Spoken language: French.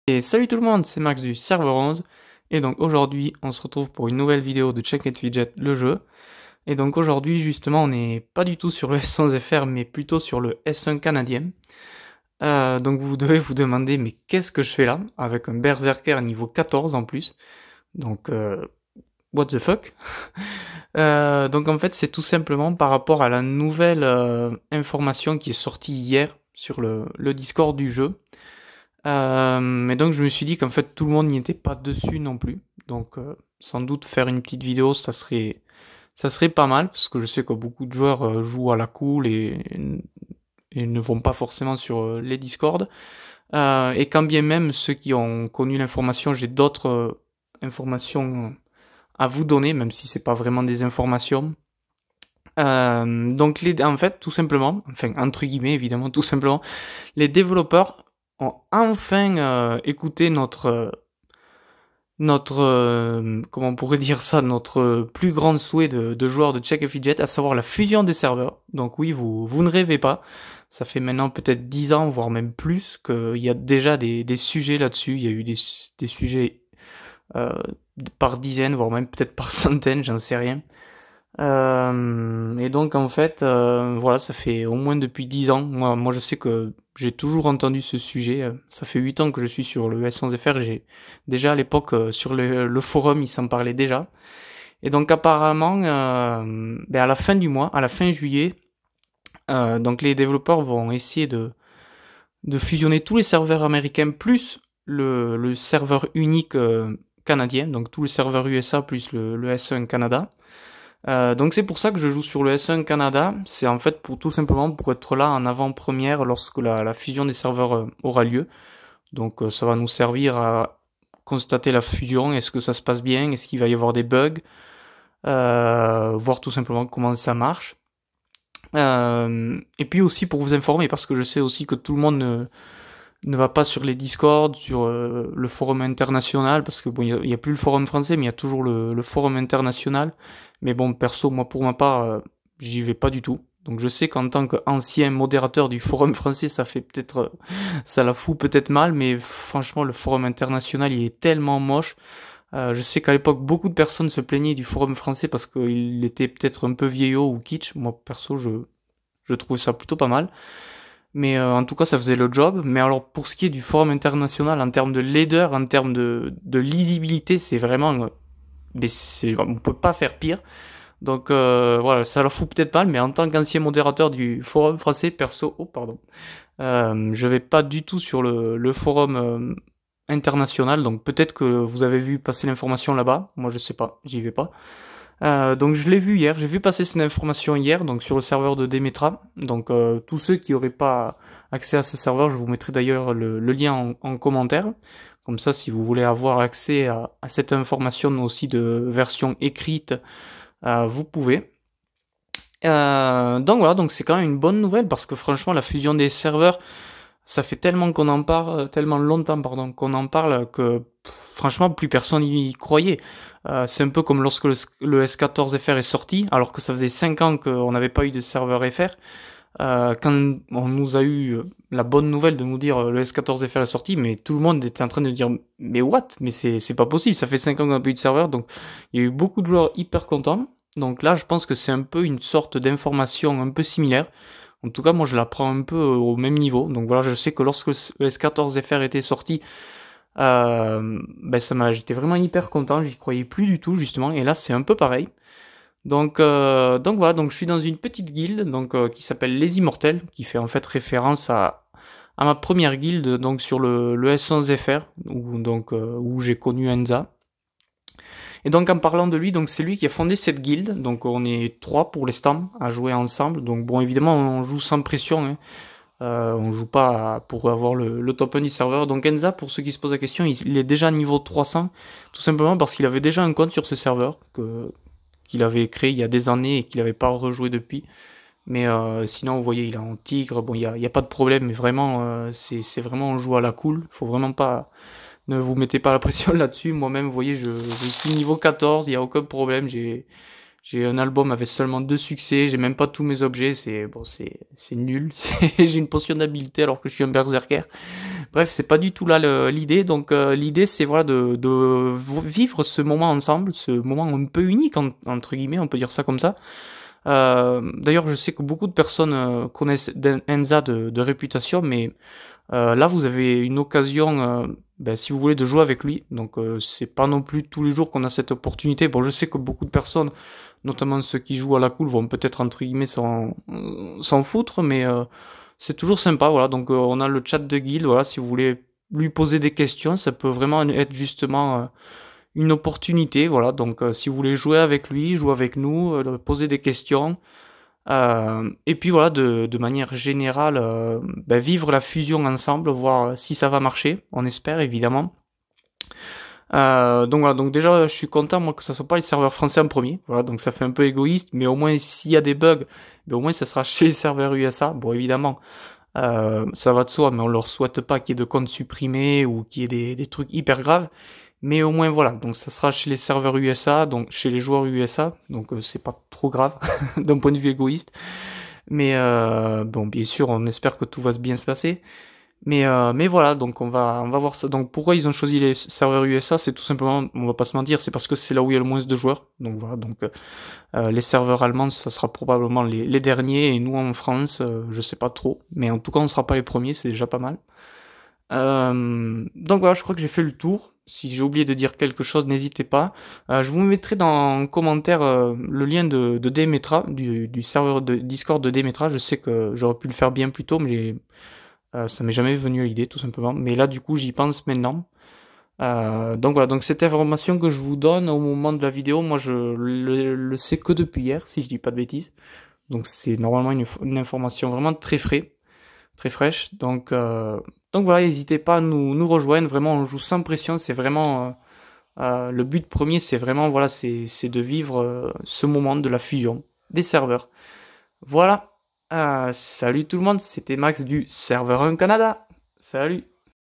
Et salut tout le monde, c'est Max du serveur 11. Et donc aujourd'hui, on se retrouve pour une nouvelle vidéo de Check It Fidget, le jeu. Et donc aujourd'hui, justement, on n'est pas du tout sur le S11FR, mais plutôt sur le S1 canadien. Donc vous devez vous demander, mais qu'est-ce que je fais là? Avec un Berserker niveau 14 en plus. Donc, what the fuck? Donc en fait, c'est tout simplement par rapport à la nouvelle information qui est sortie hier sur le Discord du jeu. Mais donc je me suis dit qu'en fait tout le monde n'y était pas dessus non plus. Donc sans doute faire une petite vidéo, ça serait pas mal parce que je sais que beaucoup de joueurs jouent à la cool et ne vont pas forcément sur les Discord. Et quand bien même ceux qui ont connu l'information, j'ai d'autres informations à vous donner, même si c'est pas vraiment des informations. Donc en fait, tout simplement, enfin entre guillemets évidemment, tout simplement, les développeurs ont enfin écouté notre comment on pourrait dire ça, notre plus grand souhait de joueurs de Check et Fidget, à savoir la fusion des serveurs. Donc oui, vous ne rêvez pas. Ça fait maintenant peut-être 10 ans, voire même plus, qu'il y a déjà des sujets là-dessus. Il y a eu des sujets euh, par dizaines, voire même peut-être par centaines, j'en sais rien. Et donc en fait, voilà, ça fait au moins depuis 10 ans. Moi, je sais que j'ai toujours entendu ce sujet. Ça fait 8 ans que je suis sur le S11FR. J'ai déjà à l'époque sur le forum, ils s'en parlaient déjà. Et donc apparemment, à la fin du mois, à la fin juillet, donc les développeurs vont essayer de fusionner tous les serveurs américains plus le serveur unique canadien, donc tous les serveurs USA plus le S1 Canada. Donc c'est pour ça que je joue sur le S1 Canada. C'est en fait pour tout simplement pour être là en avant-première lorsque la fusion des serveurs aura lieu. Donc ça va nous servir à constater la fusion. Est-ce que ça se passe bien? Est-ce qu'il va y avoir des bugs? Voir tout simplement comment ça marche. Et puis aussi pour vous informer, parce que je sais aussi que tout le monde ne va pas sur les Discord, sur le forum international, parce que bon, il y a plus le forum français, mais il y a toujours le forum international. Mais bon, perso, moi pour ma part, j'y vais pas du tout. Donc je sais qu'en tant qu'ancien modérateur du forum français, ça fait peut-être, ça la fout peut-être mal, mais franchement, le forum international, il est tellement moche. Je sais qu'à l'époque, beaucoup de personnes se plaignaient du forum français parce qu'il était peut-être un peu vieillot ou kitsch. Moi, perso, je trouvais ça plutôt pas mal. Mais en tout cas, ça faisait le job. Mais alors, pour ce qui est du forum international, en termes de leader, en termes de lisibilité, c'est vraiment... on peut pas faire pire. Donc voilà, ça leur fout peut-être mal, mais en tant qu'ancien modérateur du forum français, perso... Oh, pardon. Je vais pas du tout sur le forum international, donc peut-être que vous avez vu passer l'information là-bas. Moi, je sais pas, j'y vais pas. Donc je l'ai vu hier, j'ai vu passer cette information hier, donc sur le serveur de Demetra. Donc tous ceux qui n'auraient pas accès à ce serveur, je vous mettrai d'ailleurs le lien en commentaire. Comme ça, si vous voulez avoir accès à cette information aussi de version écrite, vous pouvez. Donc voilà, donc c'est quand même une bonne nouvelle parce que franchement, la fusion des serveurs, ça fait tellement qu'on en parle, tellement longtemps, pardon, qu'on en parle que franchement, plus personne y croyait. C'est un peu comme lorsque le S14FR est sorti, alors que ça faisait 5 ans qu'on n'avait pas eu de serveur FR. Quand on nous a eu la bonne nouvelle de nous dire le S14FR est sorti, mais tout le monde était en train de dire mais what? Mais c'est pas possible, ça fait 5 ans qu'on n'a pas eu de serveur, donc il y a eu beaucoup de joueurs hyper contents. Donc là, je pense que c'est un peu une sorte d'information un peu similaire. En tout cas, moi, je la prends un peu au même niveau. Donc voilà, je sais que lorsque le S14FR était sorti, j'étais vraiment hyper content. J'y croyais plus du tout justement. Et là, c'est un peu pareil. Donc voilà, donc je suis dans une petite guilde donc qui s'appelle Les Immortels, qui fait en fait référence à ma première guilde donc sur le S11FR où j'ai connu Enza. Et donc en parlant de lui, donc c'est lui qui a fondé cette guilde. Donc on est trois pour l'instant à jouer ensemble. Donc bon, évidemment, on joue sans pression, hein. On joue pas pour avoir le top 1 du serveur. Donc Enza, pour ceux qui se posent la question, il est déjà niveau 300, tout simplement parce qu'il avait déjà un compte sur ce serveur qu'il avait créé il y a des années et qu'il n'avait pas rejoué depuis. Mais sinon, vous voyez, il est en tigre. Bon, il y a pas de problème, mais vraiment, c'est vraiment un jeu à la cool. Faut vraiment pas, ne vous mettez pas la pression là-dessus. Moi-même, vous voyez, je suis niveau 14, il y a aucun problème. J'ai un album avec seulement 2 succès, j'ai même pas tous mes objets, c'est nul. J'ai une potion d'habileté alors que je suis un berserker. Bref, c'est pas du tout là l'idée. Donc l'idée c'est voilà de vivre ce moment ensemble, ce moment un peu unique entre guillemets, on peut dire ça comme ça. D'ailleurs, je sais que beaucoup de personnes connaissent Enza de réputation, mais là vous avez une occasion, ben, si vous voulez, de jouer avec lui. Donc c'est pas non plus tous les jours qu'on a cette opportunité. Bon, je sais que beaucoup de personnes, notamment ceux qui jouent à la cool, vont peut-être entre guillemets s'en foutre, mais c'est toujours sympa, voilà. Donc on a le chat de guild, voilà, si vous voulez lui poser des questions, ça peut vraiment être justement une opportunité, voilà. Donc si vous voulez jouer avec lui, jouer avec nous, poser des questions, et puis voilà, de manière générale, ben, vivre la fusion ensemble, voir si ça va marcher, on espère évidemment. Donc voilà, donc déjà je suis content moi que ça soit pas les serveurs français en premier, voilà, donc ça fait un peu égoïste, mais au moins s'il y a des bugs, ben, au moins ça sera chez les serveurs USA. Bon évidemment, ça va de soi, mais on leur souhaite pas qu'il y ait de comptes supprimés ou qu'il y ait des trucs hyper graves. Mais au moins voilà, donc ça sera chez les serveurs USA, donc chez les joueurs USA, donc c'est pas trop grave d'un point de vue égoïste. Mais bon, bien sûr, on espère que tout va bien se passer. Mais voilà, donc on va voir ça. Donc pourquoi ils ont choisi les serveurs USA, c'est tout simplement, on va pas se mentir, c'est parce que c'est là où il y a le moins de joueurs. Donc voilà, donc les serveurs allemands, ça sera probablement les derniers, et nous en France, je sais pas trop, mais en tout cas on sera pas les premiers, c'est déjà pas mal. Donc voilà, je crois que j'ai fait le tour. Si j'ai oublié de dire quelque chose, n'hésitez pas. Je vous mettrai dans en commentaire le lien de Demetra, du serveur de Discord de Demetra. Je sais que j'aurais pu le faire bien plus tôt, mais ça m'est jamais venu à l'idée, tout simplement. Mais là, du coup, j'y pense maintenant. Donc voilà, donc cette information que je vous donne au moment de la vidéo, moi je le sais que depuis hier, si je dis pas de bêtises. Donc c'est normalement une information vraiment très frais, très fraîche. Donc voilà, n'hésitez pas à nous rejoindre. Vraiment, on joue sans pression. C'est vraiment le but premier, c'est vraiment voilà, c'est de vivre ce moment de la fusion des serveurs. Voilà. Salut tout le monde, c'était Max du serveur 1 Canada. Salut.